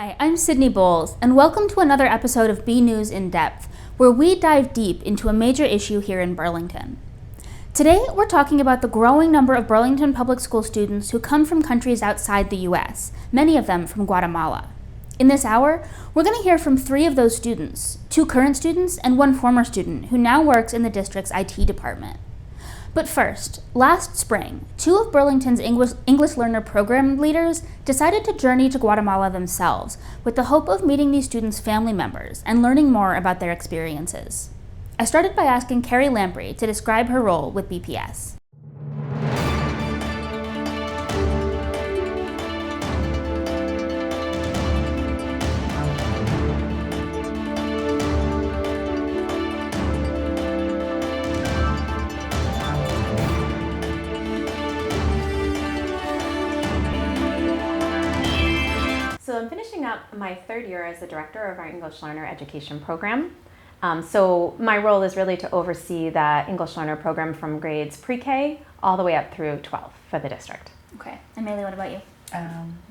Hi, I'm Sydney Bowles, and welcome to another episode of BNEWS In Depth, where we dive deep into a major issue here in Burlington. Today, we're talking about the growing number of Burlington public school students who come from countries outside the U.S., many of them from Guatemala. In this hour, we're going to hear from 3 of those students, 2 current students and 1 former student who now works in the district's IT department. But first, last spring, 2 of Burlington's English learner program leaders decided to journey to Guatemala themselves with the hope of meeting these students' family members and learning more about their experiences. I started by asking Carrie Lamprey to describe her role with BPS. So I'm finishing up my 3rd year as the director of our English Learner Education Program. So my role is really to oversee the English Learner Program from grades pre-K all the way up through 12 for the district. Okay, and Maylee, what about you?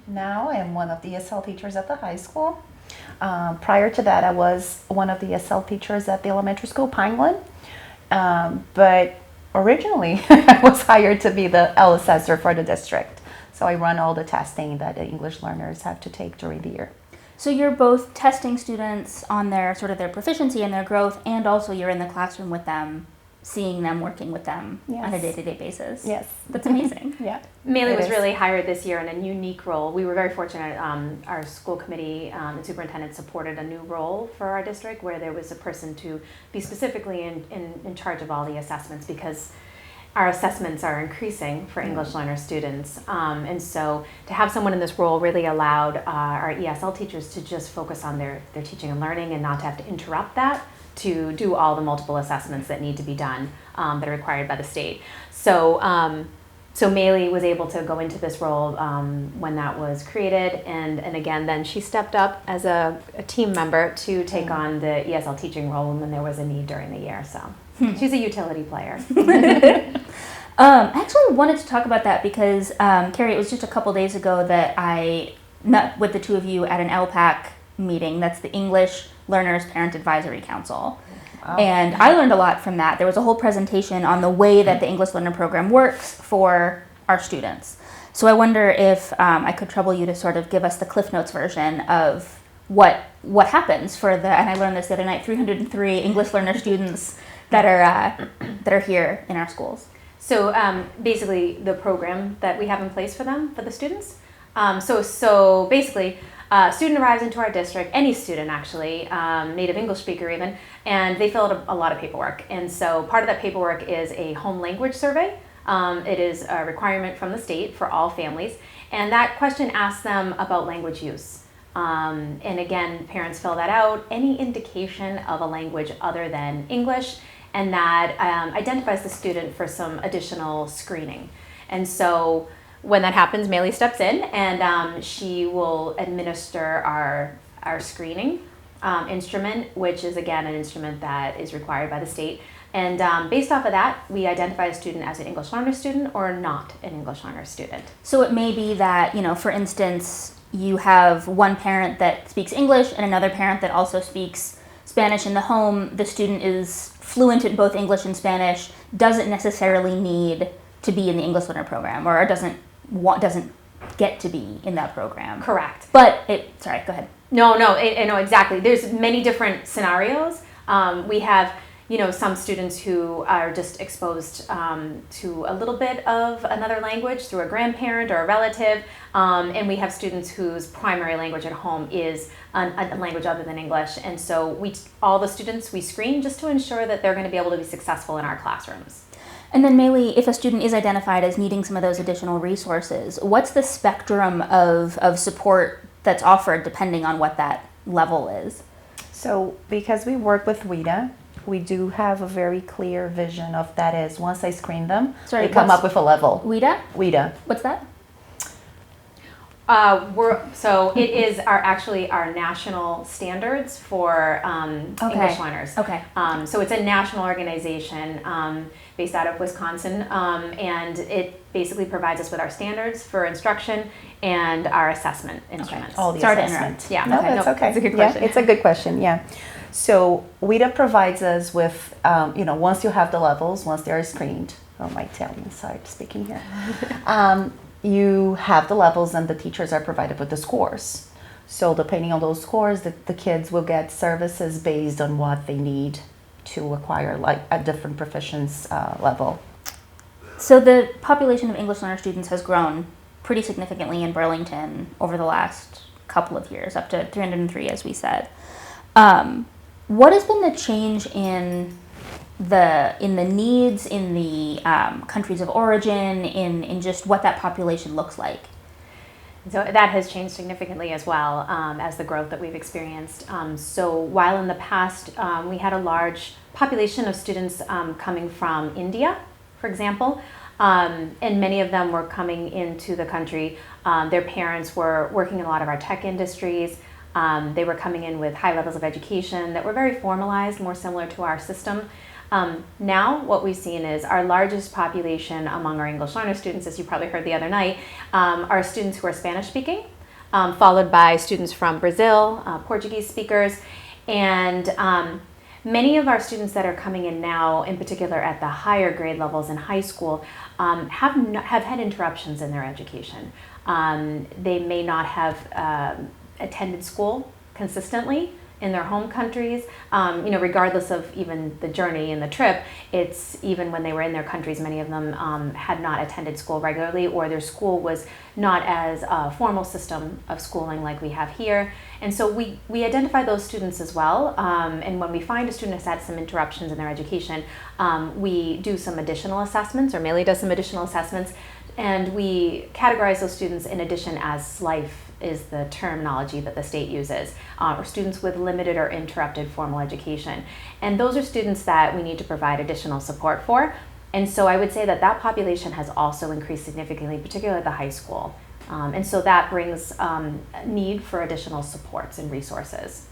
Now I am one of the ESL teachers at the high school. Prior to that, I was one of the ESL teachers at the elementary school, Pinewood. But originally, I was hired to be the L assessor for the district. So I run all the testing that the English learners have to take during the year. So you're both testing students on their proficiency and their growth, and also you're in the classroom with them, seeing them, working with them on a day-to-day basis. Yes. That's amazing. Yeah. Maylee was really hired this year in a unique role. We were very fortunate. Our school committee and superintendent supported a new role for our district where there was a person to be specifically in charge of all the assessments, because our assessments are increasing for English learner students. And so to have someone in this role really allowed our ESL teachers to just focus on their teaching and learning and not to have to interrupt that to do all the multiple assessments that need to be done that are required by the state. So Maylee was able to go into this role when that was created, and again, then she stepped up as a team member to take on the ESL teaching role when there was a need during the year. So she's a utility player. I actually wanted to talk about that because, Carrie, it was just a couple days ago that I met with the 2 of you at an LPAC meeting. That's the English Learners Parent Advisory Council. Wow. And I learned a lot from that. There was a whole presentation on the way that the English Learner Program works for our students. So I wonder if I could trouble you to sort of give us the Cliff Notes version of what happens for the, and I learned this the other night, 303 English learner students that are here in our schools. So basically the program that we have in place for them, for the students. So basically, student arrives into our district, any student actually, native English speaker even, and they fill out a lot of paperwork. And so part of that paperwork is a home language survey. It is a requirement from the state for all families. And that question asks them about language use. And again, parents fill that out, any indication of a language other than English, and that identifies the student for some additional screening. And so when that happens, Maylee steps in and she will administer our screening instrument, which is again an instrument that is required by the state. And based off of that, we identify a student as an English learner student or not an English learner student. So it may be that, for instance, you have one parent that speaks English and another parent that also speaks Spanish in the home. The student is fluent in both English and Spanish, doesn't necessarily need to be in the English learner program, or doesn't get to be in that program. Correct. But sorry, go ahead. No, exactly. There's many different scenarios. We have, some students who are just exposed to a little bit of another language through a grandparent or a relative, and we have students whose primary language at home is a language other than English. And so all the students we screen just to ensure that they're going to be able to be successful in our classrooms. And then Maylee, if a student is identified as needing some of those additional resources, what's the spectrum of support that's offered depending on what that level is? So because we work with WIDA, we do have a very clear vision of that is once I screen them, they come up with a level. WIDA? WIDA. What's that? It is our national standards for English learners. Okay. So it's a national organization based out of Wisconsin, and it basically provides us with our standards for instruction and our assessment instruments. All the Sorry to assessment. interrupt. Yeah. No, that's okay. That's a good question. Yeah, it's a good question. Yeah. So WIDA provides us with, once you have the levels, once they are screened. Oh, my Italian side speaking here. You have the levels, and the teachers are provided with the scores. So depending on those scores, the kids will get services based on what they need to acquire, like at different proficiency level. So the population of English learner students has grown pretty significantly in Burlington over the last couple of years, up to 303, as we said. What has been the change in the needs, in the countries of origin, in just what that population looks like? So that has changed significantly as well as the growth that we've experienced. So while in the past we had a large population of students coming from India, for example, and many of them were coming into the country. Their parents were working in a lot of our tech industries. They were coming in with high levels of education that were very formalized, more similar to our system. Now what we've seen is our largest population among our English learner students, as you probably heard the other night, are students who are Spanish speaking, followed by students from Brazil, Portuguese speakers, and many of our students that are coming in now, in particular at the higher grade levels in high school, have had interruptions in their education. They may not have attended school consistently in their home countries, regardless of even the journey and the trip. It's even when they were in their countries, many of them had not attended school regularly, or their school was not as a formal system of schooling like we have here. And so we identify those students as well. And when we find a student has had some interruptions in their education, we do some additional assessments, or Meili does some additional assessments, and we categorize those students in addition as SLIFE is the terminology that the state uses, or students with limited or interrupted formal education. And those are students that we need to provide additional support for. And so I would say that that population has also increased significantly, particularly at the high school. And so that brings a need for additional supports and resources.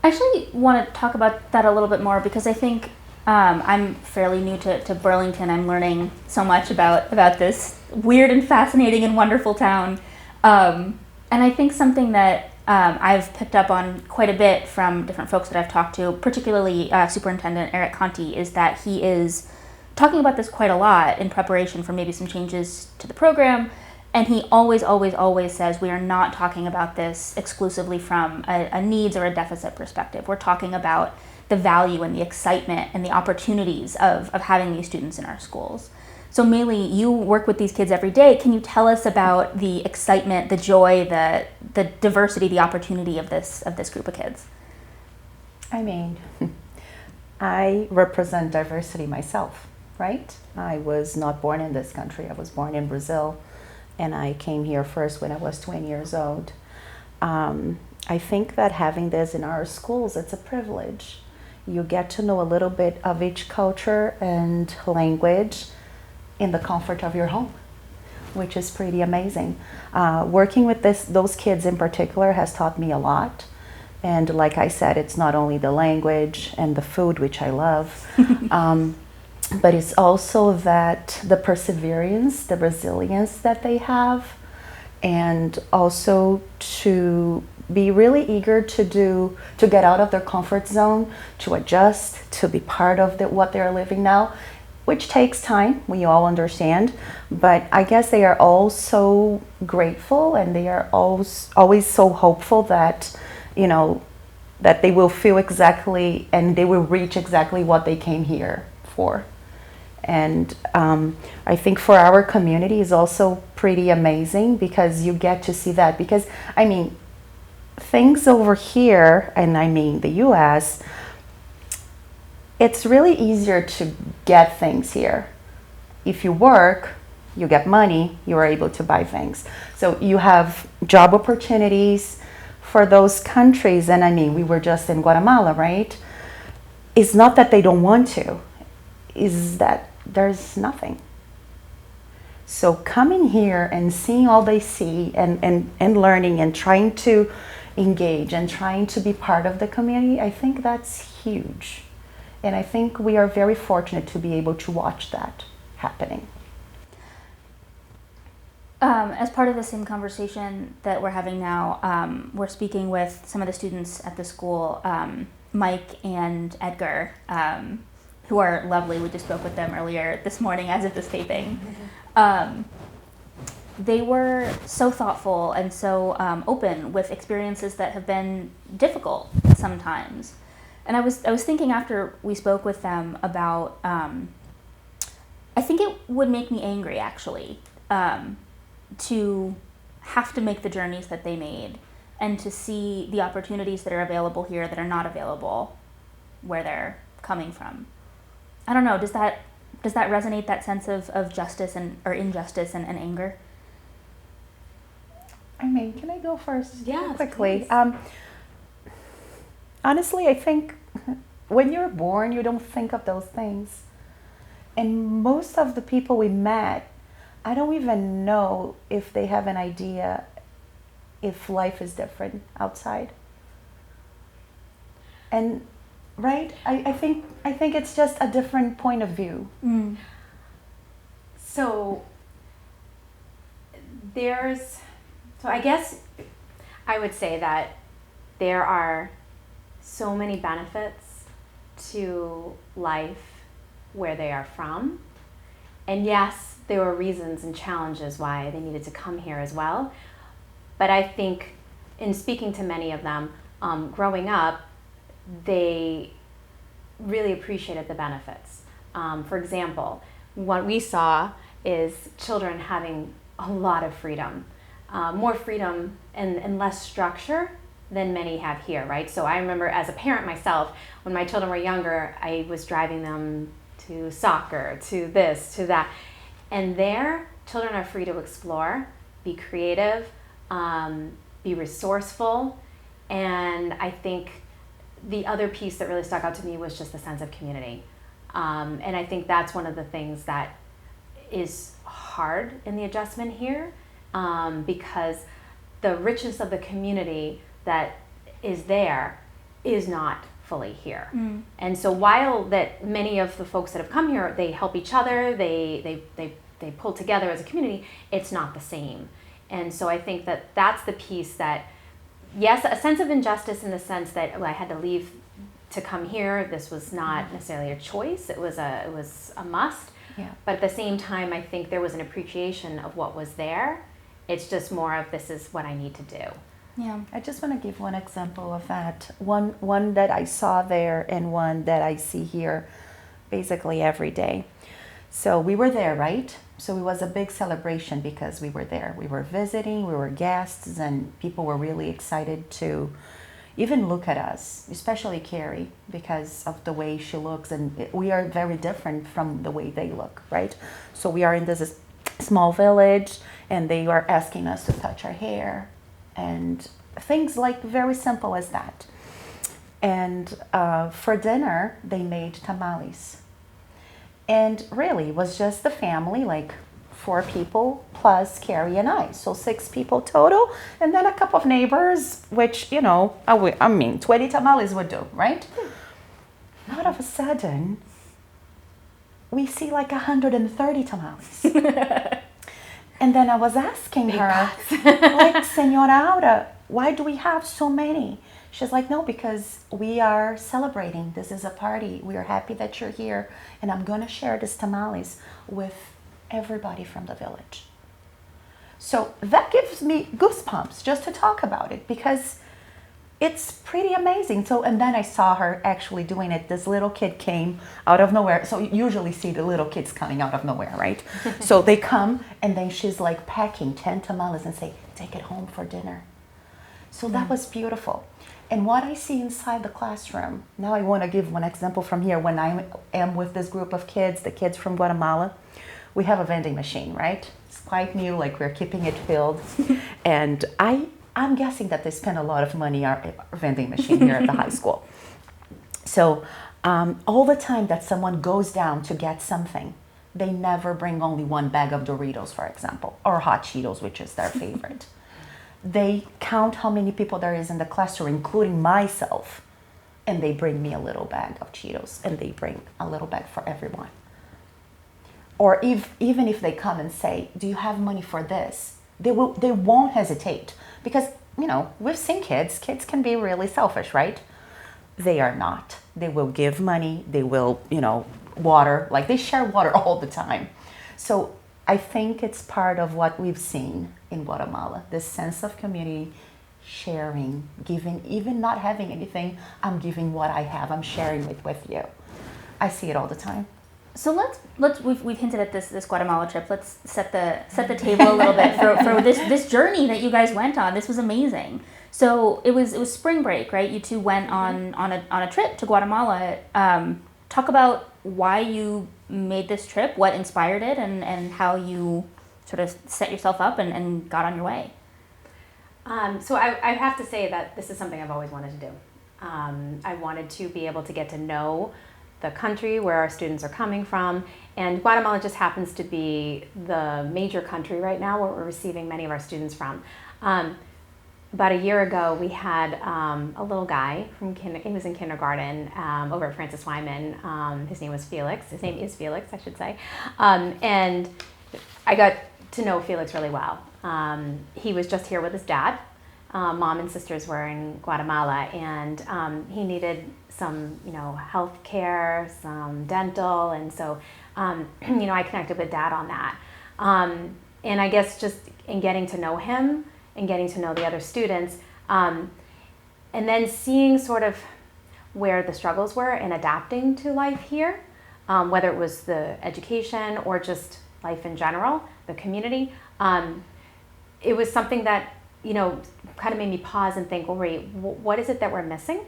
I actually want to talk about that a little bit more, because I think I'm fairly new to Burlington. I'm learning so much about this weird and fascinating and wonderful town. And I think something that I've picked up on quite a bit from different folks that I've talked to, particularly Superintendent Eric Conti, is that he is talking about this quite a lot in preparation for maybe some changes to the program. And he always says we are not talking about this exclusively from a needs or a deficit perspective. We're talking about the value and the excitement and the opportunities of having these students in our schools. So Meili, you work with these kids every day. Can you tell us about the excitement, the joy, the diversity, the opportunity of this group of kids? I mean, I represent diversity myself, right? I was not born in this country. I was born in Brazil, and I came here first when I was 20 years old. I think that having this in our schools, it's a privilege. You get to know a little bit of each culture and language in the comfort of your home, which is pretty amazing. Working with those kids in particular has taught me a lot. And like I said, it's not only the language and the food, which I love, but it's also that the perseverance, the resilience that they have, and also to be really eager to get out of their comfort zone, to adjust, to be part of what they're living now, which takes time, we all understand, but I guess they are all so grateful, and they are always so hopeful that, that they will feel exactly, and they will reach exactly what they came here for. And I think for our community is also pretty amazing, because you get to see that, because I mean, things over here, and I mean the US, it's really easier to get things here. If you work, you get money, you are able to buy things. So you have job opportunities for those countries. And I mean, we were just in Guatemala, right? It's not that they don't want to, is that there's nothing. So coming here and seeing all they see and learning and trying to engage and trying to be part of the community, I think that's huge. And I think we are very fortunate to be able to watch that happening. As part of the same conversation that we're having now, we're speaking with some of the students at the school, Mike and Edgar, who are lovely. We just spoke with them earlier this morning as of this taping. They were so thoughtful and so open with experiences that have been difficult sometimes. And I was thinking after we spoke with them about, I think it would make me angry actually, to have to make the journeys that they made and to see the opportunities that are available here that are not available where they're coming from. I don't know, does that resonate, that sense of justice or injustice and anger? I mean, can I go first? Yeah, quickly. Honestly, I think when you're born, you don't think of those things. And most of the people we met, I don't even know if they have an idea if life is different outside. And right, I think it's just a different point of view. Mm. So I guess I would say that there are so many benefits to life where they are from. And yes, there were reasons and challenges why they needed to come here as well. But I think in speaking to many of them, growing up, they really appreciated the benefits. For example, what we saw is children having a lot of freedom, more freedom and less structure than many have here, right? So I remember as a parent myself, when my children were younger, I was driving them to soccer, to this, to that. And there, children are free to explore, be creative, be resourceful. And I think the other piece that really stuck out to me was just the sense of community. And I think that's one of the things that is hard in the adjustment here, because the richness of the community that is there is not fully here. Mm. And so while that many of the folks that have come here, they help each other, they pull together as a community, it's not the same. And so I think that that's the piece that, yes, a sense of injustice in the sense that I had to leave to come here. This was not necessarily a choice. It was a must. Yeah. But at the same time, I think there was an appreciation of what was there. It's just more of, this is what I need to do. Yeah, I just want to give one example of that. One that I saw there and one that I see here basically every day. So we were there, right? So it was a big celebration because we were there. We were visiting, we were guests, and people were really excited to even look at us, especially Carrie, because of the way she looks. And we are very different from the way they look, right? So we are in this small village, and they are asking us to touch our hair and things like very simple as that. And for dinner, they made tamales. And really, it was just the family, like 4 people plus Carrie and I. So 6 people total. And then a couple of neighbors, which, 20 tamales would do, right? All of a sudden, we see like 130 tamales. And then I was asking her, like, Senora Aura, why do we have so many? She's like, no, because we are celebrating. This is a party. We are happy that you're here. And I'm going to share these tamales with everybody from the village. So that gives me goosebumps just to talk about it, because it's pretty amazing. So, and then I saw her actually doing it. This little kid came out of nowhere. So you usually see the little kids coming out of nowhere, right? So they come, and then she's like packing 10 tamales and say, take it home for dinner. So that was beautiful. And what I see inside the classroom, now I want to give one example from here. When I am with this group of kids, the kids from Guatemala, we have a vending machine, right? It's quite new, like we're keeping it filled. And I'm guessing that they spend a lot of money on our vending machine here at the high school. So all the time that someone goes down to get something, they never bring only one bag of Doritos, for example, or hot Cheetos, which is their favorite. They count how many people there is in the cluster, including myself, and they bring me a little bag of Cheetos, and they bring a little bag for everyone. Or even if they come and say, do you have money for this? They won't hesitate, because, we've seen kids can be really selfish, right? They are not. They will give money, they will, water, like they share water all the time. So I think it's part of what we've seen in Guatemala, this sense of community, sharing, giving, even not having anything, I'm giving what I have, I'm sharing it with you. I see it all the time. So we've hinted at this Guatemala trip. Let's set the table a little bit for this journey that you guys went on. This was amazing. So it was spring break, right? You two went on a trip to Guatemala. Talk about why you made this trip, what inspired it, and how you sort of set yourself up and got on your way. So I have to say that this is something I've always wanted to do. I wanted to be able to get to know the country where our students are coming from, and Guatemala just happens to be the major country right now where we're receiving many of our students from. About a year ago, we had a little guy he was in kindergarten over at Francis Wyman. His name was Felix. His name is Felix, I should say. And I got to know Felix really well. He was just here with his dad. Mom and sisters were in Guatemala, and he needed some, health care, some dental, and so, I connected with Dad on that. And I guess just in getting to know him and getting to know the other students, and then seeing sort of where the struggles were in adapting to life here, whether it was the education or just life in general, the community, it was something that, kind of made me pause and think, well, wait, what is it that we're missing?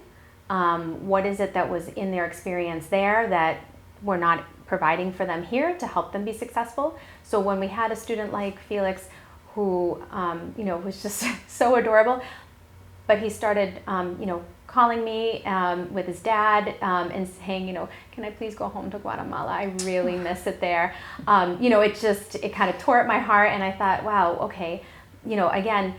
What is it that was in their experience there that we're not providing for them here to help them be successful? So when we had a student like Felix who, was just so adorable, but he started, calling me with his dad and saying, can I please go home to Guatemala? I really miss it there. It kind of tore at my heart, and I thought, wow, okay, again,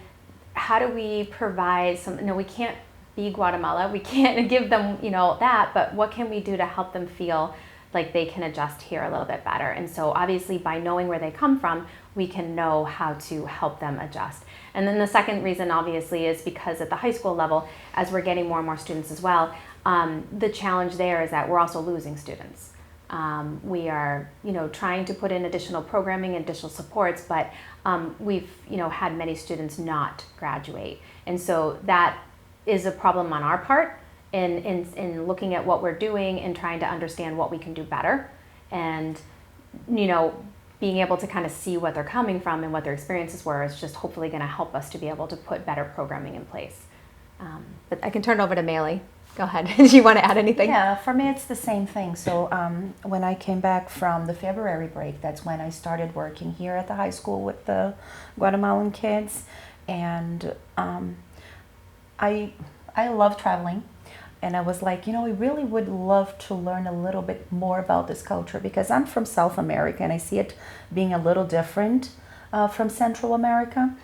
how do we provide we can't be Guatemala, we can't give them, that, but what can we do to help them feel like they can adjust here a little bit better? And so obviously by knowing where they come from, we can know how to help them adjust. And then the second reason obviously is because at the high school level, as we're getting more and more students as well, the challenge there is that we're also losing students. We are, trying to put in additional programming and additional supports, but we've, had many students not graduate. And so that is a problem on our part in looking at what we're doing and trying to understand what we can do better. And, being able to kind of see what they're coming from and what their experiences were is just hopefully going to help us to be able to put better programming in place. But I can turn it over to Maylee. Go ahead. Do you want to add anything? Yeah, for me it's the same thing. So when I came back from the February break, that's when I started working here at the high school with the Guatemalan kids. And I love traveling. And I was like, we really would love to learn a little bit more about this culture, because I'm from South America and I see it being a little different from Central America.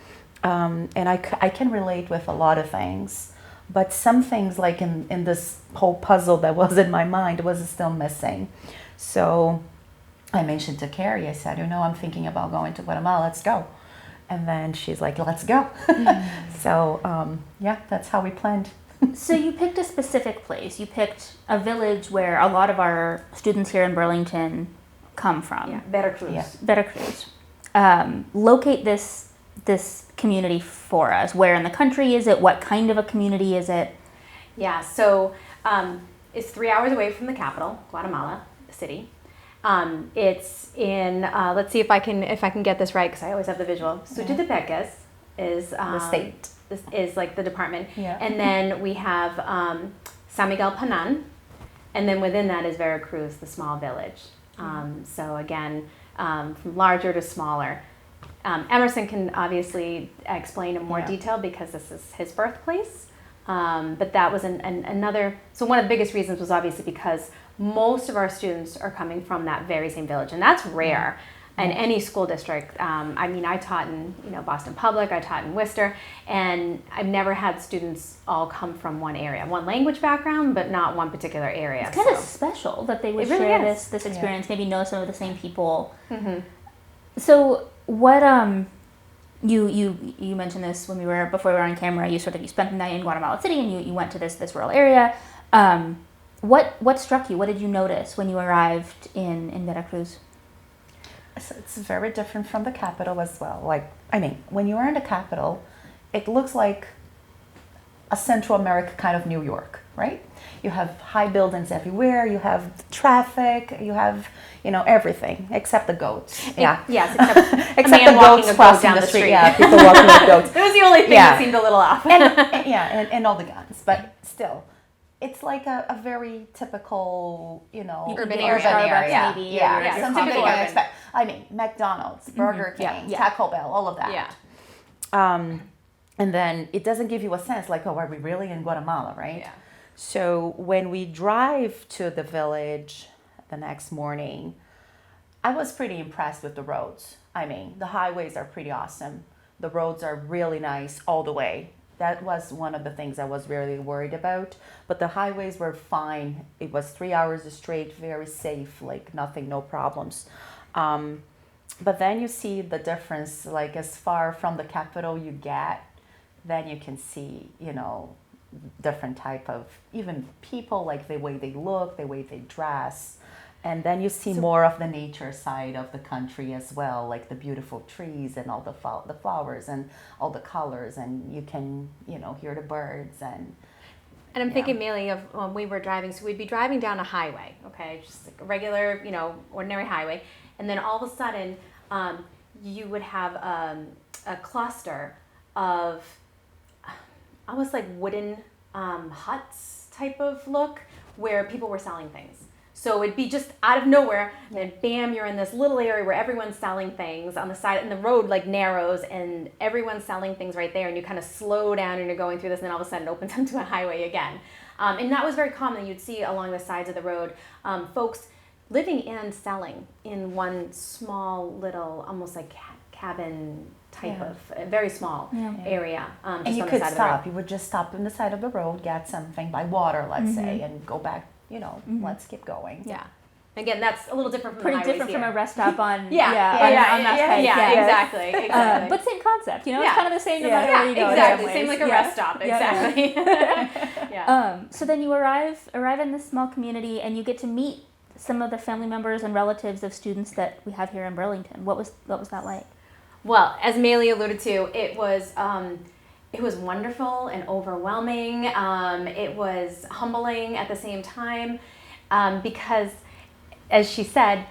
And I can relate with a lot of things. But some things, like in this whole puzzle that was in my mind, was still missing. So I mentioned to Carrie, I said, I'm thinking about going to Guatemala, let's go. And then she's like, let's go. So that's how we planned. So you picked a specific place. You picked a village where a lot of our students here in Burlington come from. Yeah, Veracruz. Yeah. Veracruz. Locate this community for us. Where in the country is it? What kind of a community is it? Yeah, so it's 3 hours away from the capital, Guatemala City. It's in, let's see if I can get this right, because I always have the visual. Suchitepeques is the state. This is like the department. Yeah. And then we have San Miguel Panan, and then within that is Veracruz, the small village. So again, from larger to smaller. Emerson can obviously explain in more detail because this is his birthplace. But that was another, so one of the biggest reasons was obviously because most of our students are coming from that very same village, and that's rare. In any school district. I mean, I taught in Boston Public, I taught in Worcester, and I've never had students all come from one area, one language background, but not one particular area. It's kind of special that they would really share is. this experience, maybe know some of the same people. Mm-hmm. So what you mentioned this when before we were on camera. You spent the night in Guatemala City, and you went to this rural area. What struck you? What did you notice when you arrived in Veracruz? So it's very different from the capital as well. When you are in the capital, it looks like a Central America kind of New York, right? You have high buildings everywhere, you have traffic, you have, everything except the goats. Yeah. Yes, except except the goats crossing the street. Yeah, people walking with goats. That was the only thing that seemed a little off. and all the guns, but still. It's like a very typical, urban area. Maybe. Yeah. Something that you can expect. I mean, McDonald's, Burger King, Taco Bell, all of that. Yeah. And then it doesn't give you a sense like, are we really in Guatemala, right? Yeah. So when we drive to the village the next morning, I was pretty impressed with the roads. I mean, the highways are pretty awesome. The roads are really nice all the way. That was one of the things I was really worried about. But the highways were fine. It was 3 hours straight, very safe, nothing, no problems. But then you see the difference, as far from the capital you get, then you can see, different type of even people, the way they look, the way they dress. And then you see more of the nature side of the country as well, like the beautiful trees and all the flowers and all the colors, and you can, hear the birds. And I'm thinking mainly of when we were driving, so we'd be driving down a highway, okay, just like a regular, ordinary highway, and then all of a sudden you would have a cluster of almost like wooden huts type of look where people were selling things. So it'd be just out of nowhere, and then bam, you're in this little area where everyone's selling things on the side, and the road narrows, and everyone's selling things right there, and you kind of slow down, and you're going through this, and then all of a sudden it opens up to a highway again. And that was very common. You'd see along the sides of the road folks living and selling in one small little, almost like cabin type of, very small area. And you could stop. You would just stop on the side of the road, get something, buy water, let's say, and go back. Let's keep going. Yeah. Again, that's a little different from pretty the different here. from a rest stop on on that side. Exactly. But same concept, it's kind of the same no matter where you go. Exactly, same like a rest stop. Exactly. So then you arrive in this small community, and you get to meet some of the family members and relatives of students that we have here in Burlington. What was that like? Well, as Maylee alluded to, it was wonderful and overwhelming. It was humbling at the same time because, as she said,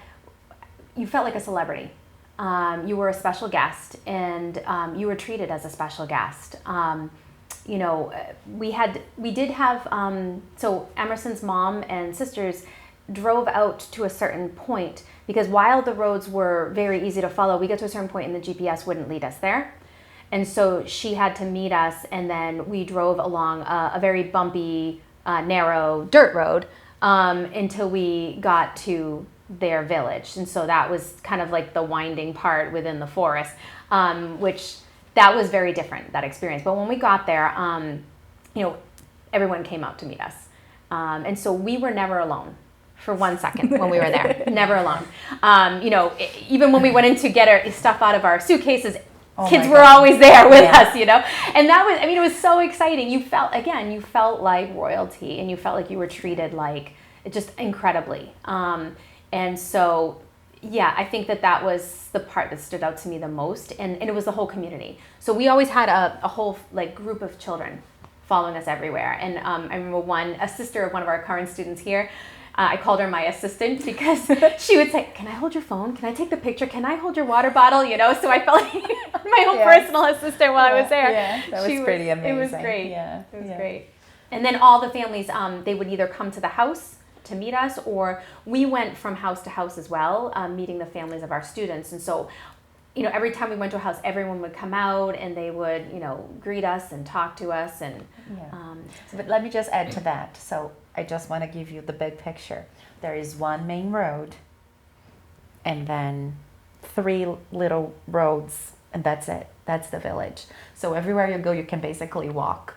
you felt like a celebrity. You were a special guest, and you were treated as a special guest. We did have, so Emerson's mom and sisters drove out to a certain point, because while the roads were very easy to follow, we got to a certain point and the GPS wouldn't lead us there. And so she had to meet us, and then we drove along a very bumpy, narrow dirt road until we got to their village. And so that was kind of like the winding part within the forest, which that was very different, that experience. But when we got there, everyone came out to meet us. And so we were never alone for 1 second when we were there, never alone. Even when we went in to get our stuff out of our suitcases, kids were always there with us, and that was, it was so exciting. You felt like royalty, and you felt like you were treated like just incredibly. And so, I think that was the part that stood out to me the most, and it was the whole community. So we always had a whole group of children following us everywhere. And I remember a sister of one of our current students here, I called her my assistant because she would say, "Can I hold your phone? Can I take the picture? Can I hold your water bottle?" So I felt like my own personal assistant while I was there. Yeah, that was pretty amazing. It was great. Yeah, it was great. And then all the families, they would either come to the house to meet us, or we went from house to house as well, meeting the families of our students. And so every time we went to a house, everyone would come out and they would, greet us and talk to us. And but let me just add to that. So I just want to give you the big picture. There is one main road, and then 3 little roads, and that's it. That's the village. So everywhere you go, you can basically walk,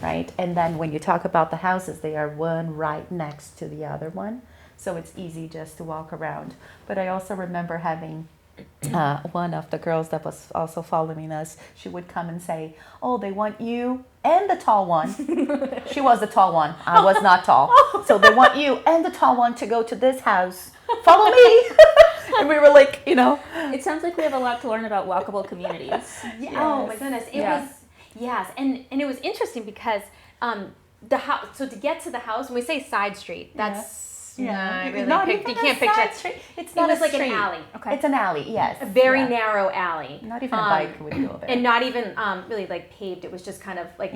right? And then when you talk about the houses, they are one right next to the other one. So it's easy just to walk around. But I also remember having one of the girls that was also following us, she would come and say, oh, they want you and the tall one. She was the tall one. I was not tall. So they want you and the tall one to go to this house. Follow me. And we were like, It sounds like we have a lot to learn about walkable communities. Yes. Oh my goodness. It was, yes. And it was interesting because the house, so to get to the house, when we say side street, that's you can't picture it. Street. It's not like an alley. Okay. It's an alley, yes. A very narrow alley. Not even a bike would go there. And not even really like paved. It was just kind of like,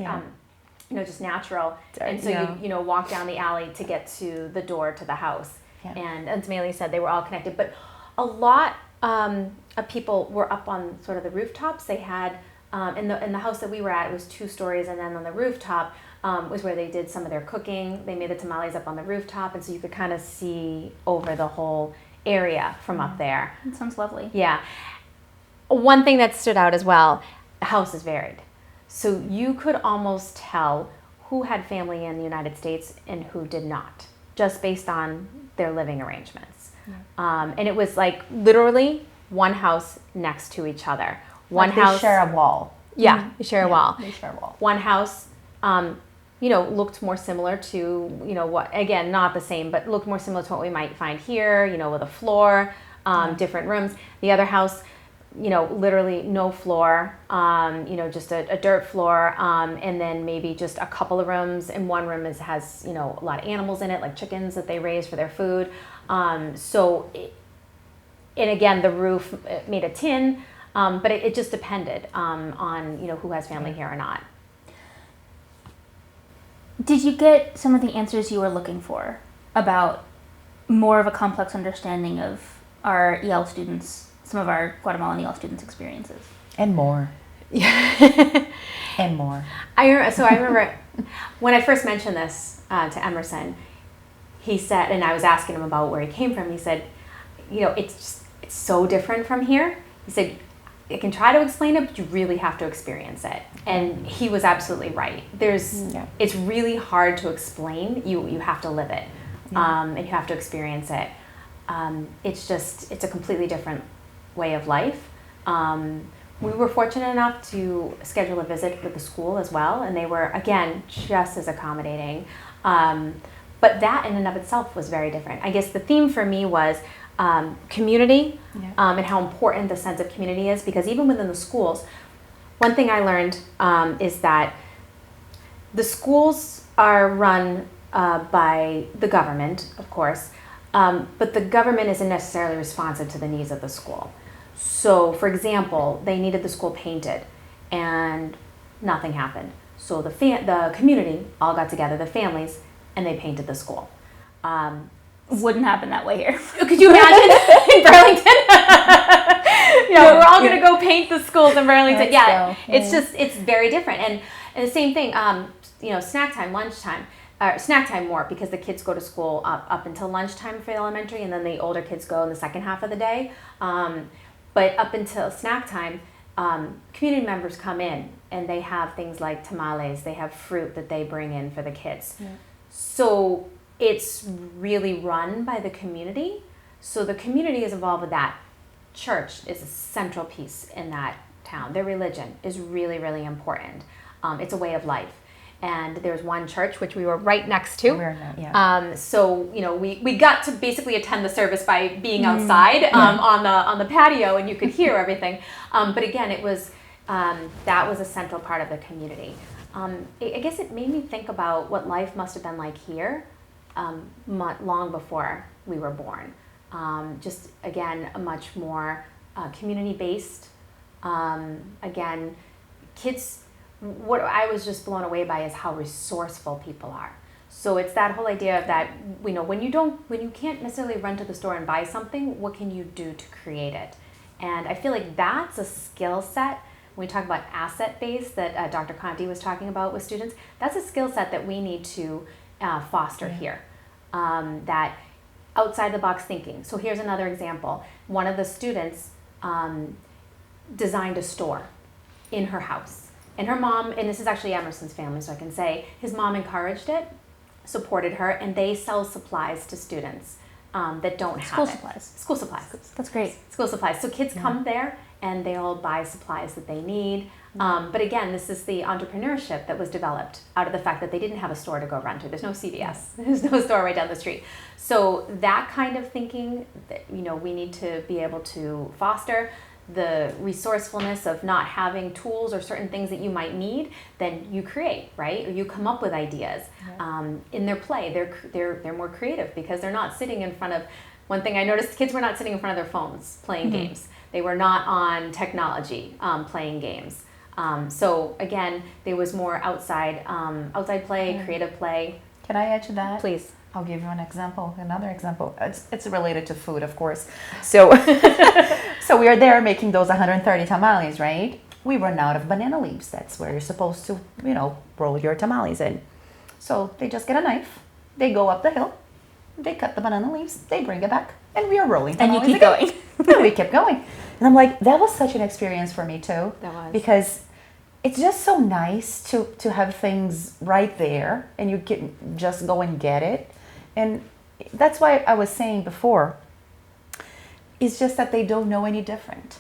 just natural. And so you walk down the alley to get to the door to the house. Yeah. And as Maylee said, they were all connected. But a lot of people were up on sort of the rooftops. They had, in the house that we were at, it was 2 stories. And then on the rooftop, was where they did some of their cooking. They made the tamales up on the rooftop, and so you could kind of see over the whole area from up there. That sounds lovely. Yeah. One thing that stood out as well, the house is varied. So you could almost tell who had family in the United States and who did not, just based on their living arrangements. Yeah. And it was like literally one house next to each other. One house. They share a wall. Yeah, they share a wall. They share a wall. One house looked more similar to, what, again, not the same, but looked more similar to what we might find here, with a floor, different rooms. The other house, literally no floor, just a dirt floor, and then maybe just a couple of rooms. And one room has, a lot of animals in it, like chickens that they raise for their food. And again, the roof made of tin, but it just depended on, who has family here or not. Did you get some of the answers you were looking for about more of a complex understanding of our EL students, some of our Guatemalan EL students' experiences? And more. Yeah. And more. I remember when I first mentioned this to Emerson, he said, and I was asking him about where he came from, he said, it's so different from here. He said, I can try to explain it, but you really have to experience it. And he was absolutely right. It's really hard to explain. You have to live it, and you have to experience it. It's a completely different way of life. We were fortunate enough to schedule a visit with the school as well, and they were, again, just as accommodating. But that in and of itself was very different. I guess the theme for me was community, and how important the sense of community is, because even within the schools, one thing I learned is that the schools are run by the government, of course, but the government isn't necessarily responsive to the needs of the school. So, for example, they needed the school painted, and nothing happened. So the community all got together, the families, and they painted the school. Wouldn't happen that way here. Could you imagine in Burlington? We're all going to go paint the schools in Burlington. It's very different. And the same thing, snack time, lunchtime, snack time more because the kids go to school up until lunchtime for the elementary, and then the older kids go in the second half of the day. But up until snack time, community members come in and they have things like tamales, they have fruit that they bring in for the kids. Yeah. So it's really run by the community. So the community is involved with that. Church is a central piece in that town. Their religion is really, really important. It's a way of life. And there's one church which we were right next to. So we got to basically attend the service by being outside on the patio, and you could hear everything. But again, it was that was a central part of the community. I guess it made me think about what life must have been like here long before we were born. Just again, a much more community-based. Again, kids. What I was just blown away by is how resourceful people are. So it's that whole idea of that, when you can't necessarily run to the store and buy something, what can you do to create it? And I feel like that's a skill set. When we talk about asset base that Dr. Conti was talking about with students, that's a skill set that we need to foster here. That outside the box thinking. So here's another example. One of the students designed a store in her house. And her mom, and this is actually Emerson's family, so I can say, his mom encouraged it, supported her, and they sell supplies to students that don't have School it. supplies. School supplies. That's great. School supplies. So kids come there and they'll buy supplies that they need. But again, this is the entrepreneurship that was developed out of the fact that they didn't have a store to go run to. There's no CVS. There's no store right down the street. So that kind of thinking, that, we need to be able to foster. The resourcefulness of not having tools or certain things that you might need, then you create, right? Or you come up with ideas. In their play, they're more creative because they're not sitting in front of. One thing I noticed, kids were not sitting in front of their phones playing games. They were not on technology playing games. So again, there was more outside play, creative play. Can I add to that? Please. I'll give you another example. It's related to food, of course. So, so we are there making those 130 tamales, right? We run out of banana leaves. That's where you're supposed to, roll your tamales in. So they just get a knife. They go up the hill. They cut the banana leaves. They bring it back, and we are rolling tamales. And you keep going. And we kept going. And I'm like, that was such an experience for me too. That was. Because it's just so nice to have things right there, and you can just go and get it. And that's why I was saying before, it's just that they don't know any different.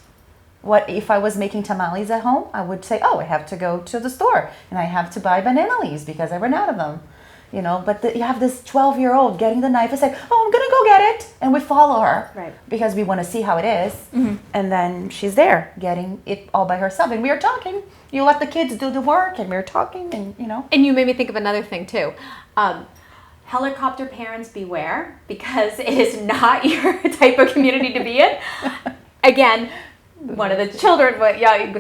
What if I was making tamales at home? I would say, I have to go to the store and I have to buy banana leaves because I ran out of them. But you have this 12-year-old getting the knife and saying, I'm going to go get it. And we follow her because we want to see how it is. And then she's there getting it all by herself. And we are talking. You let the kids do the work and we're talking and. And you made me think of another thing too. Helicopter parents beware, because it is not your type of community to be in. Again, one of the children,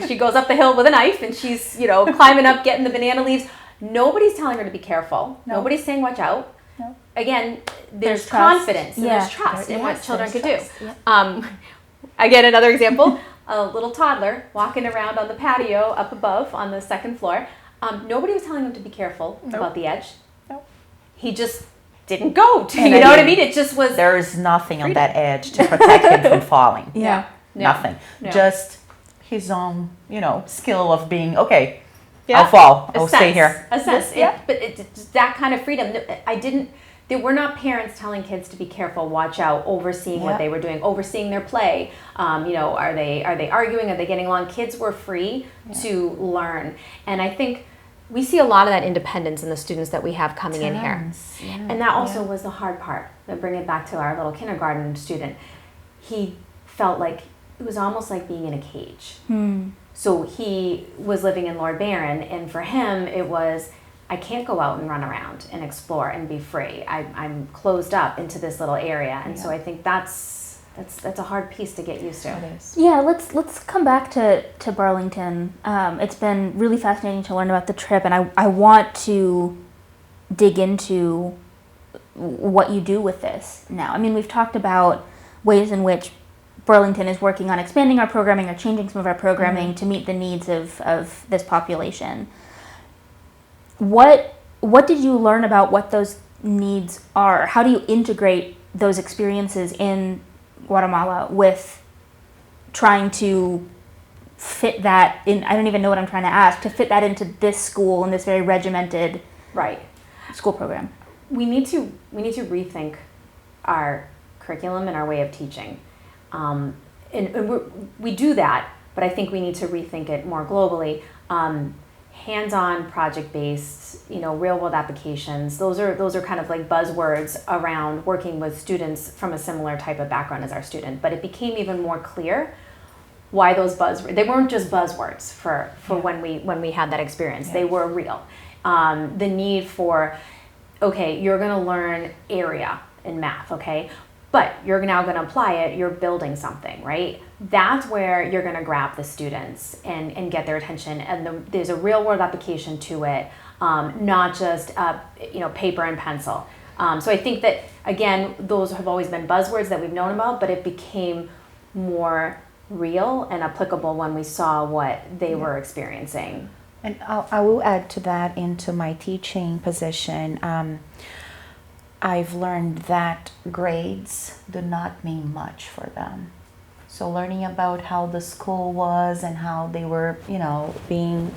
she goes up the hill with a knife and she's, climbing up, getting the banana leaves. Nobody's telling her to be careful. No. Nobody's saying watch out. No. Again, there's confidence and there's trust in what children could do. Yeah. Again, another example, a little toddler walking around on the patio up above on the second floor. Nobody was telling him to be careful about the edge. He just didn't go to, what I mean? It just was. There is nothing on that edge to protect him from falling. Yeah. Nothing. No. Just his own, skill of being, okay, I'll fall. I'll stay here. A sense. But it's that kind of freedom. There were not parents telling kids to be careful, watch out, overseeing what they were doing, overseeing their play. Are they arguing? Are they getting along? Kids were free to learn. And I think we see a lot of that independence in the students that we have coming in here. Yeah. And that also was the hard part. To bring it back to our little kindergarten student. He felt like it was almost like being in a cage. So he was living in Lord Byron, and for him it was, I can't go out and run around and explore and be free. I'm closed up into this little area. And so I think that's a hard piece to get used to. It is. Yeah, let's come back to Burlington. It's been really fascinating to learn about the trip, and I want to dig into what you do with this now. I mean, we've talked about ways in which Burlington is working on expanding our programming or changing some of our programming to meet the needs of this population. What did you learn about what those needs are? How do you integrate those experiences in Guatemala with trying to fit that in? I don't even know what I'm trying to ask, to fit that into this school and this very regimented school program. We need to rethink our curriculum and our way of teaching. And we do that, but I think we need to rethink it more globally. Hands-on, project-based, real-world applications. Those are kind of like buzzwords around working with students from a similar type of background as our student. But it became even more clear why those buzzwords. They weren't just buzzwords for when we had that experience. They were real. The need for, okay, you're going to learn area in math, okay? But you're now going to apply it, you're building something, right? That's where you're going to grab the students and get their attention. And there's a real world application to it, not just paper and pencil. So I think that, again, those have always been buzzwords that we've known about, but it became more real and applicable when we saw what they were experiencing. And I will add to that into my teaching position. I've learned that grades do not mean much for them. So learning about how the school was and how they were, being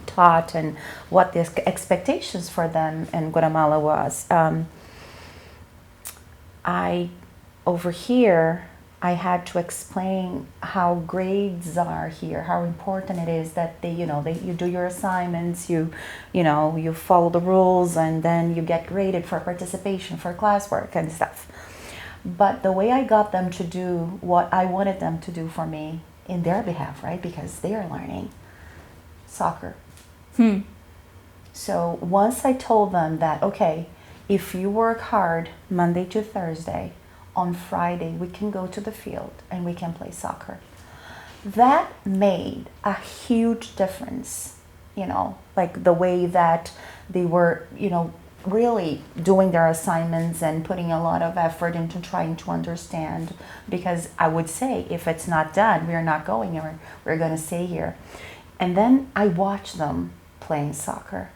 taught and what the expectations for them in Guatemala was. Over here, I had to explain how grades are here, how important it is that you do your assignments, you follow the rules, and then you get graded for participation, for classwork and stuff. But the way I got them to do what I wanted them to do for me in their behalf, right? Because they are learning soccer. So once I told them that, okay, if you work hard Monday to Thursday, on Friday we can go to the field and we can play soccer. That made a huge difference, like the way that they were, really doing their assignments and putting a lot of effort into trying to understand. Because I would say, if it's not done, we're not going anywhere, we're going to stay here. And then I watched them playing soccer.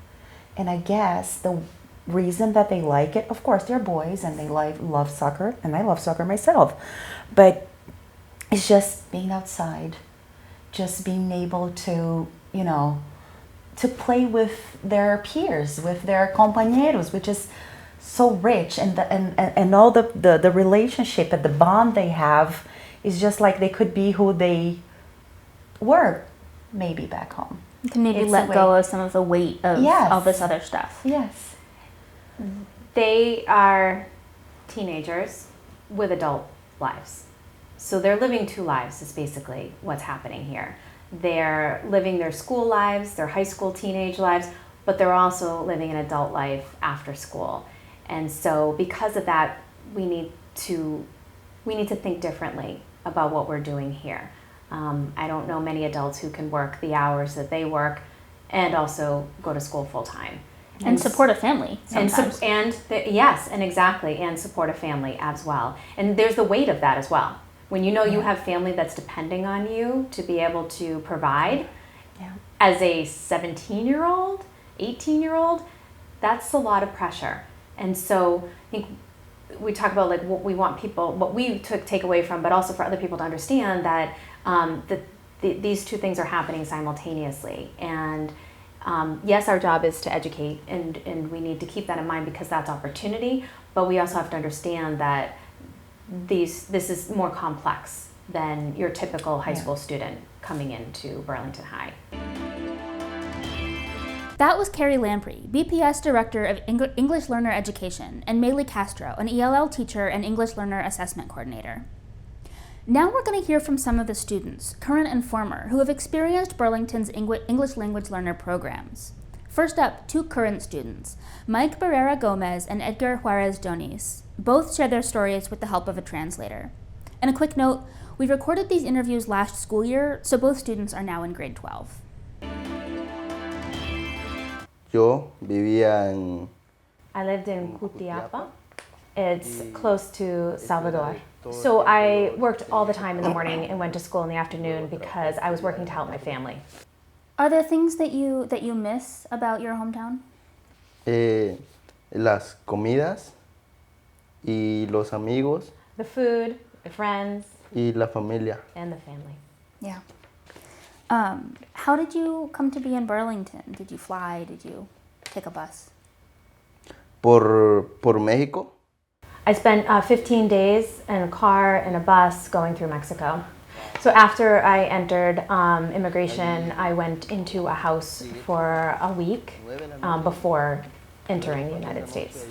And I guess the reason that they like it, of course, they're boys and they love soccer, and I love soccer myself. But it's just being outside, just being able to, to play with their peers, with their compañeros, which is so rich, and all the relationship and the bond they have is just like they could be who they were maybe back home. You can maybe let go of some of the weight of all this other stuff. Yes. They are teenagers with adult lives. So they're living two lives is basically what's happening here. They're living their school lives, their high school teenage lives, but they're also living an adult life after school. And so because of that, we need to think differently about what we're doing here. I don't know many adults who can work the hours that they work and also go to school full time. And support a family sometimes. And support a family as well. And there's the weight of that as well. When you know you have family that's depending on you to be able to provide, as a 17-year-old, 18-year-old, that's a lot of pressure. And so I think we talk about like what we want people, what we take away from, but also for other people to understand that these two things are happening simultaneously. And yes, our job is to educate, and we need to keep that in mind because that's opportunity, but we also have to understand that this is more complex than your typical high school student coming into Burlington High. That was Carrie Lamprey, BPS Director of English Learner Education, and Maylee Castro, an ELL teacher and English Learner Assessment Coordinator. Now we're going to hear from some of the students, current and former, who have experienced Burlington's English language learner programs. First up, two current students, Mike Barrera Gomez and Edgar Juarez Donis. Both share their stories with the help of a translator. And a quick note, we recorded these interviews last school year, so both students are now in grade 12. I lived in Cutiapa. It's close to Salvador. So I worked all the time in the morning and went to school in the afternoon because I was working to help my family. Are there things that you miss about your hometown? Las comidas y los amigos The food, the friends, y la familia. and the family. Yeah. How did you come to be in Burlington? Did you fly? Did you take a bus? Por México. I spent 15 days in a car and a bus going through Mexico. So after I entered immigration, I went into a house for a week before entering the United States.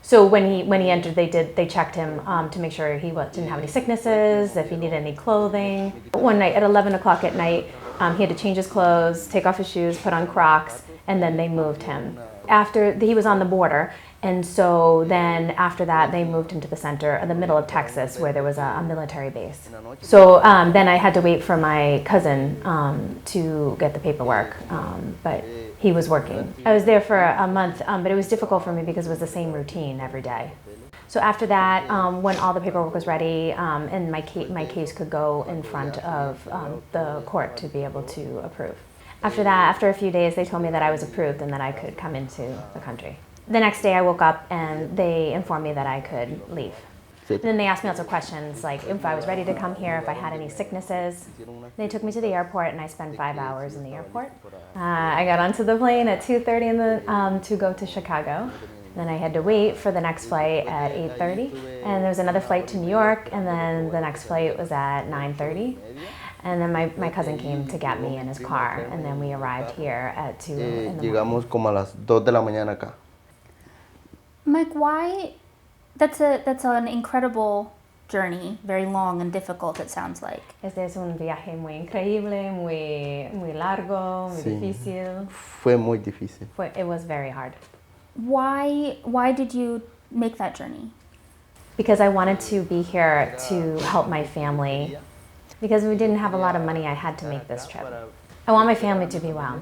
So when he entered, they checked him to make sure he didn't have any sicknesses, if he needed any clothing. One night at 11 o'clock at night, he had to change his clothes, take off his shoes, put on Crocs, and then they moved him. After he was on the border, and so then after that they moved him to the middle of Texas, where there was a military base. So then I had to wait for my cousin to get the paperwork, but he was working. I was there for a month, but it was difficult for me because it was the same routine every day. So after that, when all the paperwork was ready, and my case could go in front of the court to be able to approve. After that, after a few days, they told me that I was approved and that I could come into the country. The next day I woke up and they informed me that I could leave. And then they asked me lots of questions, like if I was ready to come here, if I had any sicknesses. They took me to the airport and I spent 5 hours in the airport. I got onto the plane at 2:30 to go to Chicago. Then I had to wait for the next flight at 8:30. And there was another flight to New York, and then the next flight was at 9:30. And then my cousin came to get me in his car, and then we arrived here at 2 in the morning. Llegamos como a las 2 de la mañana acá. Mike, why? That's an incredible journey, very long and difficult, it sounds like. Este es un viaje muy increíble, muy largo, muy difícil. Fue muy difícil. It was very hard. Why did you make that journey? Because I wanted to be here to help my family. Because we didn't have a lot of money, I had to make this trip. I want my family to be well.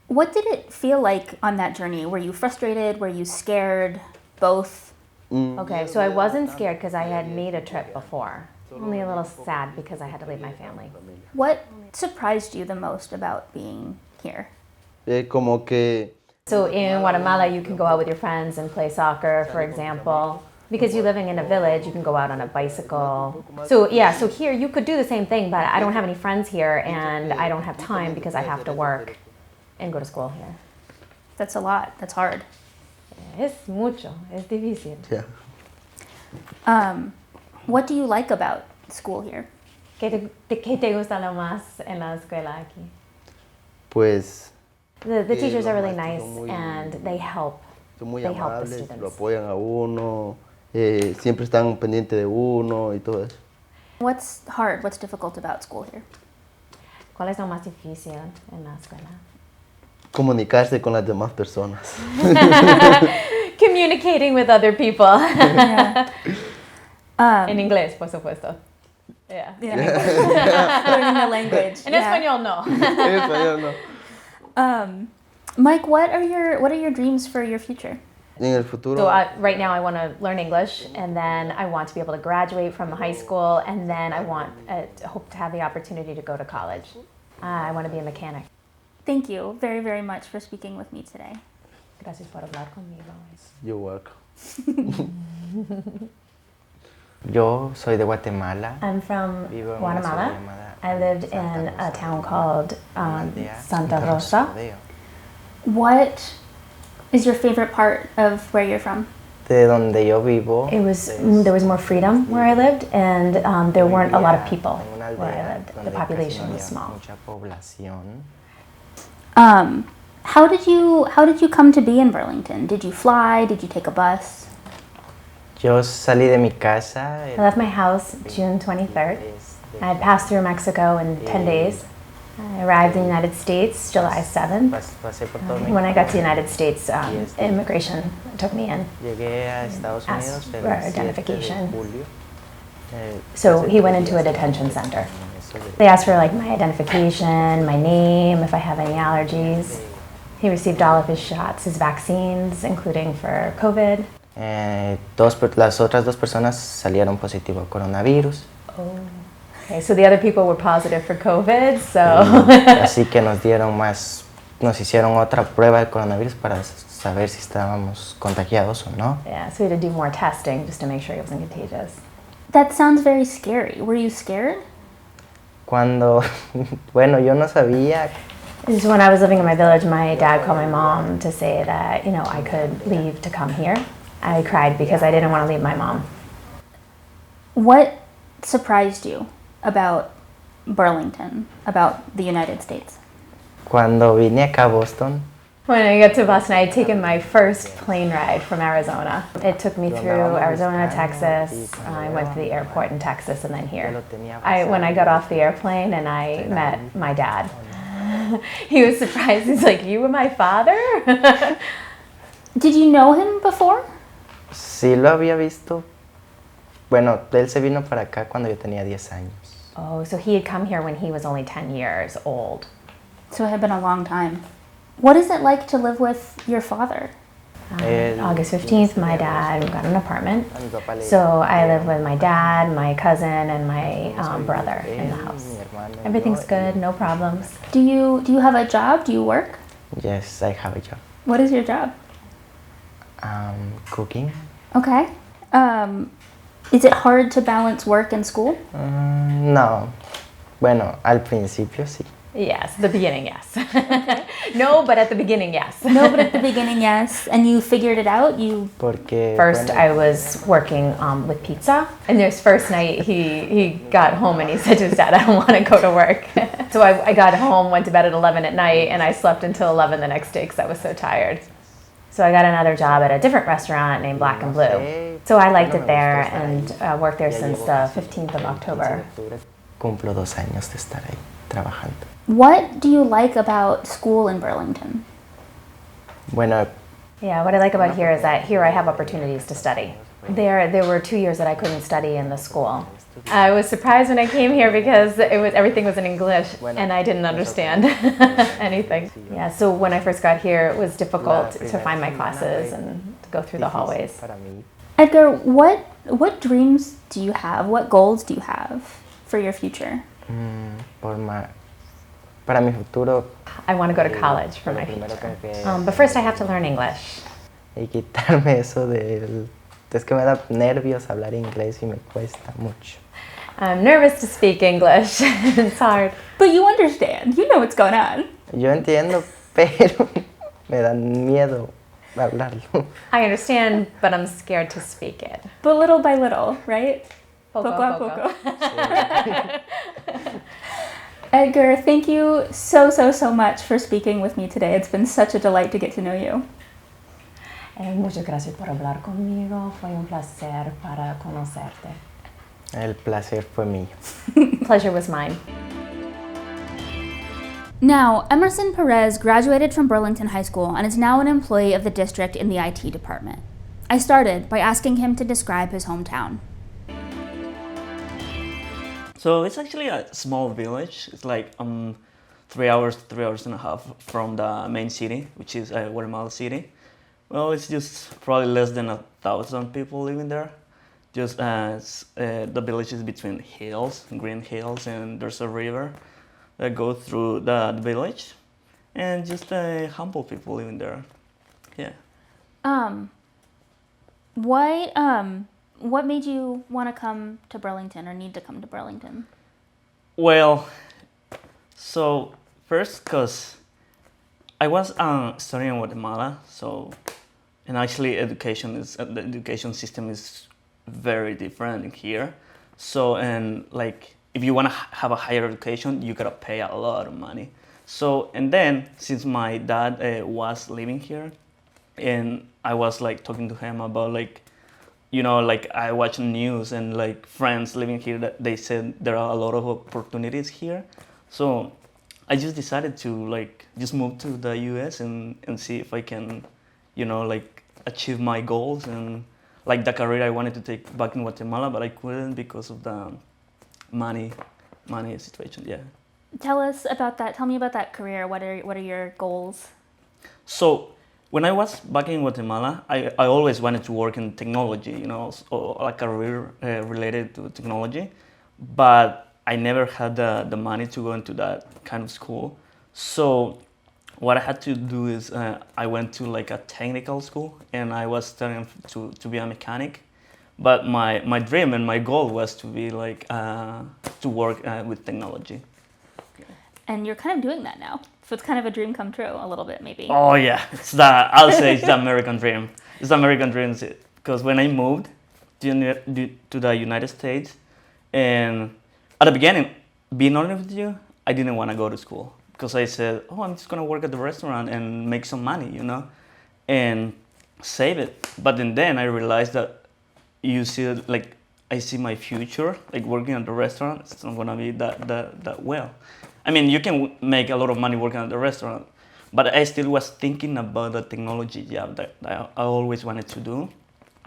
What did it feel like on that journey? Were you frustrated? Were you scared? Both? Okay, so I wasn't scared because I had made a trip before. Only a little sad because I had to leave my family. What surprised you the most about being here? Como que So in Guatemala, you can go out with your friends and play soccer, for example. Because you're living in a village, you can go out on a bicycle. So here you could do the same thing, but I don't have any friends here and I don't have time because I have to work and go to school here. That's a lot. That's hard. Es mucho, es difícil. yeah. What do you like about school here? ¿Qué te gusta lo más en la escuela aquí? Pues The teachers are really nice and they help. son muy They help the amables, students. lo apoyan a uno, siempre están pendientes de uno y todo eso. What's hard? What's difficult about school here? ¿Cuál es lo más difícil en la escuela? Comunicarse con las demás personas. Communicating with other people. Yeah. En inglés, por supuesto. Yeah. Learning the language. En yeah. español no. En español no. Mike, what are your dreams for your future? En el futuro. So right now I want to learn English, and then I want to be able to graduate from high school, and then I hope to have the opportunity to go to college. I want to be a mechanic. Thank you very, very much for speaking with me today. Gracias por hablar conmigo. You're welcome. Yo soy de Guatemala. I'm from Vivo en una Guatemala. ciudad llamada I lived in Santa a Rosa. town called Aldea Santa Rosa. Rodeo. What is your favorite part of where you're from? De donde yo vivo. There was more freedom where I lived, and there weren't a lot of people en una where I aldea lived. The donde population casi no was había small. Mucha población. How did you come to be in Burlington? Did you fly? Did you take a bus? Yo salí de mi casa. I left my house June 23rd. I had passed through Mexico in 10 days. I arrived in the United States July 7th. Pasé por todo When I got to the México. United States, immigration took me in. Llegué a Estados Asked Unidos el for 7 de identification. julio. So he went into a detention center. They asked for like my identification, my name, if I have any allergies. He received all of his shots, his vaccines, including for COVID. Las otras dos personas salieron positivo a coronavirus. Okay, so the other people were positive for COVID, so Así que nos hicieron otra prueba de coronavirus para saber si estábamos contagiados o no. yeah, so we had to do more testing just to make sure he wasn't contagious. That sounds very scary. Were you scared? Bueno, yo no sabía. So when I was living in my village, my dad called my mom to say that, I could leave to come here. I cried because I didn't want to leave my mom. What surprised you about Burlington, about the United States? Cuando vine acá a Boston, When I got to Boston, I had taken my first plane ride from Arizona. It took me through Arizona, Texas. I went to the airport in Texas and then here. When I got off the airplane and I met my dad, he was surprised. He's like, "You were my father?" Did you know him before? sí lo había visto. Bueno, él se vino para acá cuando yo tenía 10 años. Oh, so he had come here when he was only 10 years old. So it had been a long time. What is it like to live with your father? August 15th, my dad got an apartment. A mi papá le So I live dieron with my dad, my cousin, and my brother in the él, house. mi hermano y Everything's yo, good, no problems. Do you have a job? Do you work? Yes, I have a job. What is your job? Cooking. Okay. Is it hard to balance work and school? No. Bueno, al principio sí. Yes, the beginning, yes. No, but at the beginning, yes. No, but at the beginning, yes. And you figured it out? Porque First, bueno, I was working with pizza, and this first night he got home and he said to his dad, "I don't want to go to work." So I got home, went to bed at 11 at night, and I slept until 11 the next day because I was so tired. So I got another job at a different restaurant named Black and Blue. So I liked it there and worked there ya since llevo the casi 15th of 15 de October. octubre. Cumplo 2 años de estar ahí trabajando. What do you like about school in Burlington? Bueno, Yeah, what I like about here is that here I have opportunities to study. There were 2 years that I couldn't study in the school. I was surprised when I came here because everything was in English and I didn't understand anything. Yeah, so when I first got here, it was difficult to find my classes and to go through the hallways. para mí, Edgar, what dreams do you have? What goals do you have for your future? para mi futuro, I want to go to college for lo my primero future. que But first I have to learn English. y quitarme eso del... Es que me da nervios hablar inglés y me cuesta mucho. I'm nervous to speak English. It's hard. But you understand. You know what's going on. Yo entiendo, pero me da miedo hablarlo. I understand, but I'm scared to speak it. But little by little, right? Poco a poco. Edgar, thank you so much for speaking with me today. It's been such a delight to get to know you. Muchas gracias por hablar conmigo. Fue un placer para conocerte. El placer fue mío. Pleasure was mine. Now, Emerson Perez graduated from Burlington High School and is now an employee of the district in the IT department. I started by asking him to describe his hometown. So it's actually a small village. It's like 3 hours and a half from the main city, which is Guatemala City. Well, it's just probably less than 1,000 people living there. Just the village is between hills, green hills, and there's a river that goes through the village, and just humble people living there. Yeah. What made you want to come to Burlington or need to come to Burlington? Well, so first, because I was studying in Guatemala, and actually the education system is very different here. So, and like, if you want to have a higher education, you gotta pay a lot of money. So, and then since my dad was living here, and I was like talking to him about like, you know, like I watch news and like friends living here that they said there are a lot of opportunities here. So I just decided to like just move to the US and see if I can, you know, like achieve my goals and like the career I wanted to take back in Guatemala, but I couldn't because of the money situation. Yeah. Tell me about that career. What are your goals? So when I was back in Guatemala, I always wanted to work in technology, you know, or a career related to technology, but I never had the money to go into that kind of school. So what I had to do is I went to like a technical school and I was studying to be a mechanic. But my dream and my goal was to be like to work with technology. And you're kind of doing that now. So it's kind of a dream come true, a little bit maybe. Oh yeah, I'll say it's the American dream. It's the American dream because when I moved to the United States, and at the beginning, being honest with you, I didn't want to go to school because I said, oh, I'm just gonna work at the restaurant and make some money, you know, and save it. But then I realized that I see my future, like working at the restaurant. It's not gonna be that well. I mean, you can make a lot of money working at the restaurant, but I still was thinking about the technology job that I always wanted to do.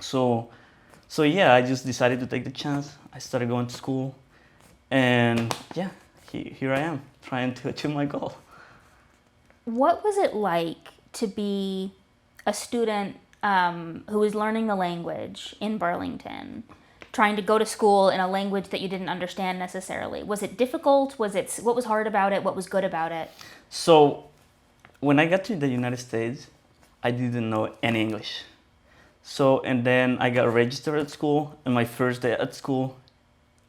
So yeah, I just decided to take the chance. I started going to school, and yeah, here I am trying to achieve my goal. What was it like to be a student who was learning the language in Burlington, trying to go to school in a language that you didn't understand necessarily? Was it difficult? What was hard about it? What was good about it? So when I got to the United States, I didn't know any English. So, and then I got registered at school, and my first day at school,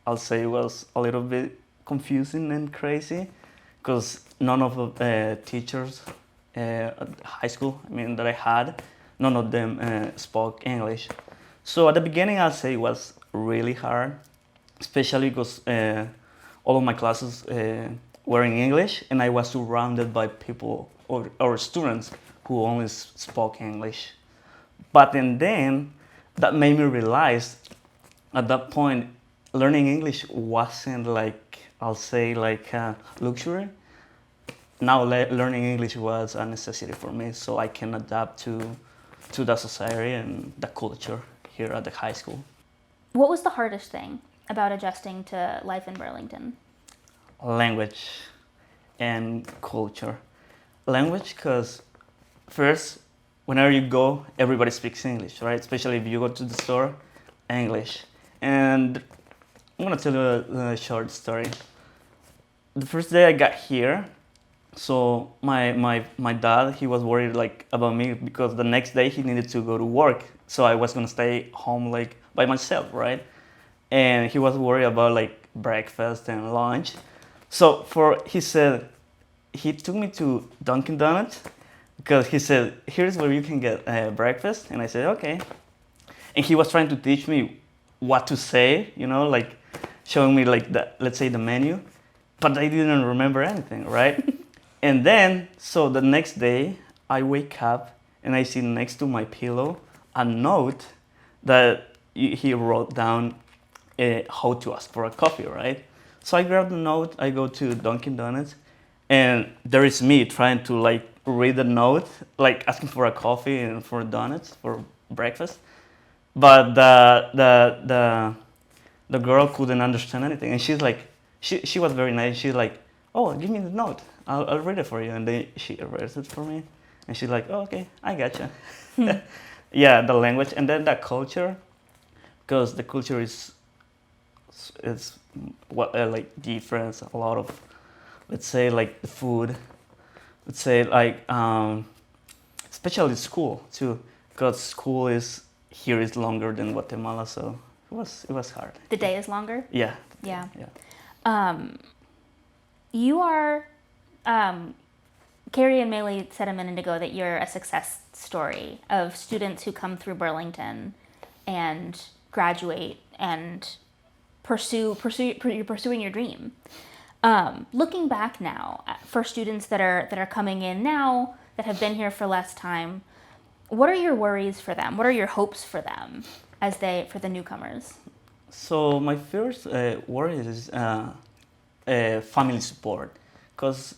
I'll say, was a little bit confusing and crazy, because none of the teachers at high school, that I had, none of them spoke English. So at the beginning, I'll say it was really hard, especially because all of my classes were in English, and I was surrounded by people or students who only spoke English. But then that made me realize at that point, learning English wasn't I'll say a luxury. Now learning English was a necessity for me, so I can adapt to the society and the culture here at the high school. What was the hardest thing about adjusting to life in Burlington? Language and culture. Language, because first, whenever you go, everybody speaks English, right? Especially if you go to the store, English. And I'm gonna tell you a short story. The first day I got here, so my dad, he was worried about me because the next day he needed to go to work. So I was gonna stay home by myself, right? And he was worried about breakfast and lunch. So he took me to Dunkin' Donuts because he said, here's where you can get breakfast. And I said, okay. And he was trying to teach me what to say, showing me let's say the menu, but I didn't remember anything, right? And then, so the next day I wake up and I see next to my pillow a note that he wrote down how to ask for a coffee, right? So I grab the note, I go to Dunkin' Donuts, and there is me trying to read the note, asking for a coffee and for donuts for breakfast. But the girl couldn't understand anything, and she's she was very nice. She's like, oh, give me the note, I'll read it for you. And then she read it for me, and she's like, oh, okay, I gotcha. Yeah, the language, and then the culture, because the culture is what different. A lot of, let's say the food, let's say especially school too, because school is longer than Guatemala, so it was hard. The day is longer? Yeah. Yeah. Yeah. You are, Carrie and Meili said a minute ago that you're a success story of students who come through Burlington and graduate and you're pursuing your dream. Looking back now, for students that are coming in now, that have been here for less time, what are your worries for them? What are your hopes for them for the newcomers? So my first worry is family support, because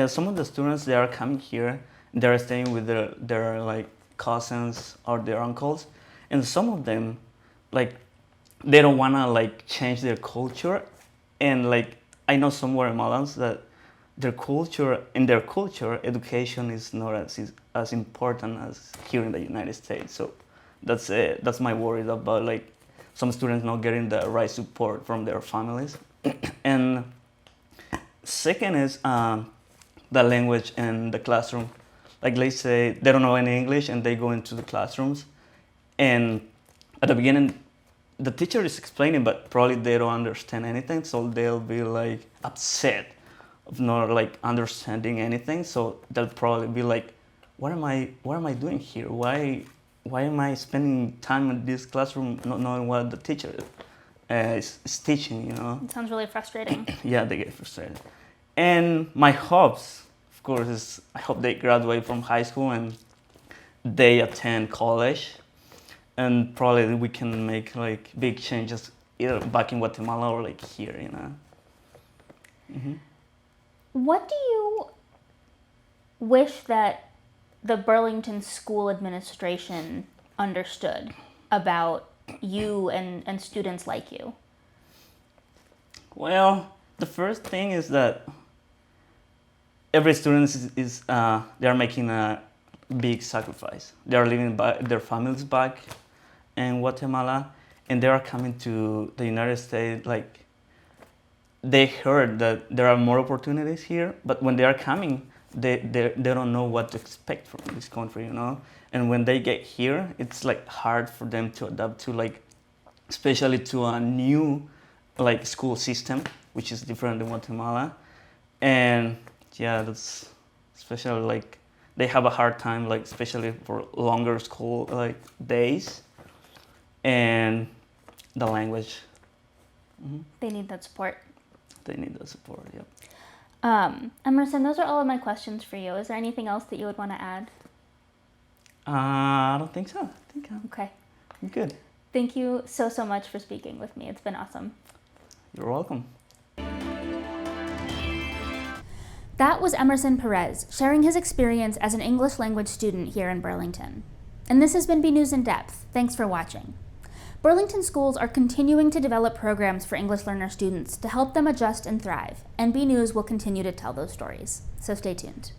some of the students, they are coming here, they're staying with their cousins or their uncles, and some of them they don't wanna change their culture, and I know some Guatemalans that their culture, education is not as important as here in the United States. So that's my worry about some students not getting the right support from their families. And second is the language and the classroom. Let's say they don't know any English and they go into the classrooms, and at the beginning the teacher is explaining, but probably they don't understand anything, so they'll be upset of not understanding anything. So they'll probably be what am I doing here? Why am I spending time in this classroom not knowing what the teacher is teaching? It sounds really frustrating. Yeah, they get frustrated. And my hopes, of course, is I hope they graduate from high school and they attend college, and probably we can make big changes either back in Guatemala or here, Mm-hmm. What do you wish that the Burlington school administration understood about you and students like you? Well, the first thing is that every student is they are making a big sacrifice. They are leaving their families back in Guatemala, and they are coming to the United States. Like, they heard that there are more opportunities here, but when they are coming, they don't know what to expect from this country, you know. And when they get here, it's like hard for them to adapt to, like, especially to a new like school system, which is different than Guatemala. And yeah, that's especially like they have a hard time, like especially for longer school like days, and the language. They need that support. They need the support. Yep. Emerson, those are all of my questions for you. Is there anything else that you would want to add? I don't think so. I think Okay. I'm good. Thank you so much for speaking with me. It's been awesome. You're welcome. That was Emerson Perez sharing his experience as an English language student here in Burlington. And this has been BNEWS in Depth. Thanks for watching. Burlington schools are continuing to develop programs for English learner students to help them adjust and thrive, and BNEWS will continue to tell those stories. So stay tuned.